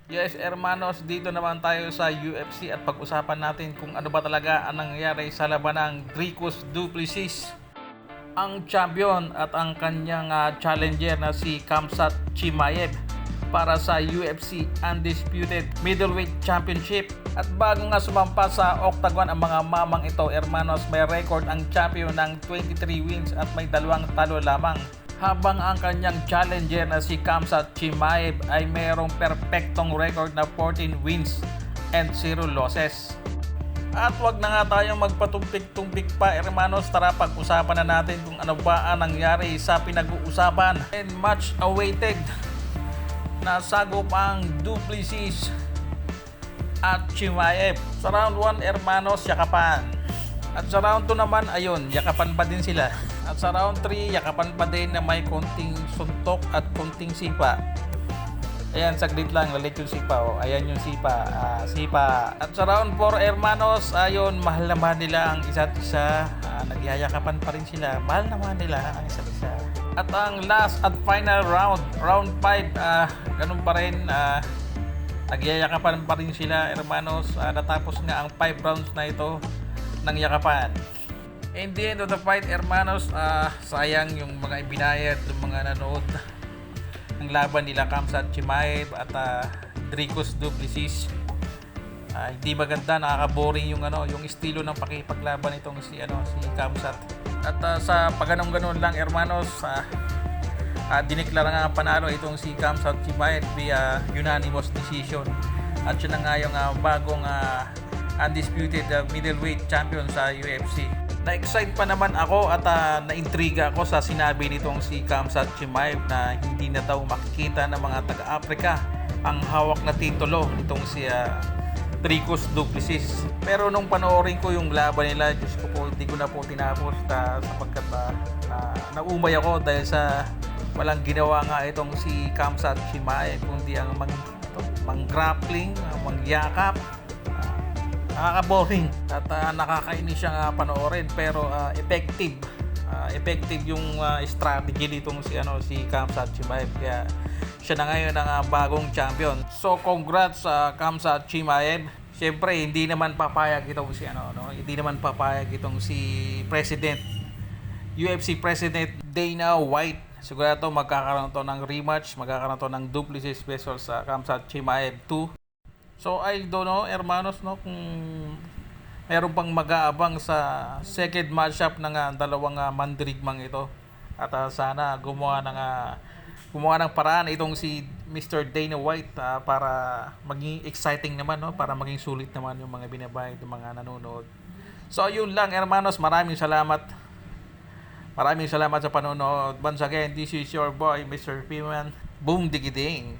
Yes, hermanos, dito naman tayo sa UFC at pag-usapan natin kung ano ba talaga ang nangyayari sa laban ng Dricus du Plessis, ang champion at ang kanyang challenger na si Khamzat Chimaev para sa UFC Undisputed Middleweight Championship. At bago nga sumampa sa octagon ang mga mamang ito, hermanos, may record ang champion ng 23 wins at may 2 talo lamang. Habang ang kanyang challenger na si Khamzat Chimaev ay mayroong perpektong record na 14 wins and 0 losses. At wag na nga tayong magpatumpik-tumpik pa, hermanos, tara pag-usapan na natin kung ano ba ang nangyari sa pinag-uusapan and much awaited na sagop ang du Plessis at Chimaev. Sa round 1, hermanos, yakapan. At sa round 2 naman, ayun, yakapan pa din sila. At sa round 3, yakapan pa din na may konting suntok at konting sipa. Ayan, saglit lang, lalit yung sipa. Oh. Ayan yung sipa. Sipa. At sa round 4, hermanos, ayun, mahal naman nila ang isa't isa. Nagyayakapan pa rin sila. Mahal naman nila ang isa't isa. At ang last at final round, round 5, ganun pa rin. Nagyayakapan pa rin sila, hermanos. Natapos nga ang 5 rounds na ito ng yakapan. In the end of the fight, hermanos, sayang yung mga ibinayad ng mga nanood ng laban nila Khamzat Chimaev at Dricus du Plessis. Hindi maganda, nakaka-boring yung yung estilo ng pakipaglaban itong si Khamzat. At sa pagganong-ganon lang, hermanos, dineklara nga panalo itong si Khamzat Chimaev via unanimous decision. At siya na nga yung bagong undisputed middleweight champion sa UFC. Na-excite pa naman ako at na-intriga ako sa sinabi nitong si Khamzat Chimaev na hindi na daw makikita ng mga taga-Afrika ang hawak na titulo nitong si Dricus du Plessis. Pero nung panoorin ko yung laban nila, Diyos ko po, hindi ko na po tinapos sapagkat naumay ako dahil sa walang ginawa nga itong si Khamzat Chimaev kundi ang mang-grappling, mangyakap. Nakaka-boring at nakakainis siyang panoorin, pero effective yung strategy nitong si Khamzat Chimaev, kaya siya na ngayon ang bagong champion. So congrats sa Khamzat Chimaev. Siyempre hindi naman papayag itong si UFC President Dana White. Sigurado magkakaroon to ng rematch, magkakaroon to ng du Plessis versus sa Khamzat Chimaev 2. So I don't know, hermanos, kung meron pang mag-aabang sa second matchup ng dalawang mandirigmang ito. At sana gumawa ng paraan itong si Mr. Dana White para maging exciting naman, para maging sulit naman yung mga binabayad ng mga nanonood. So yun lang, hermanos, maraming salamat. Maraming salamat sa panonood. Once again, this is your boy, Mr. Piman. Boom digiding.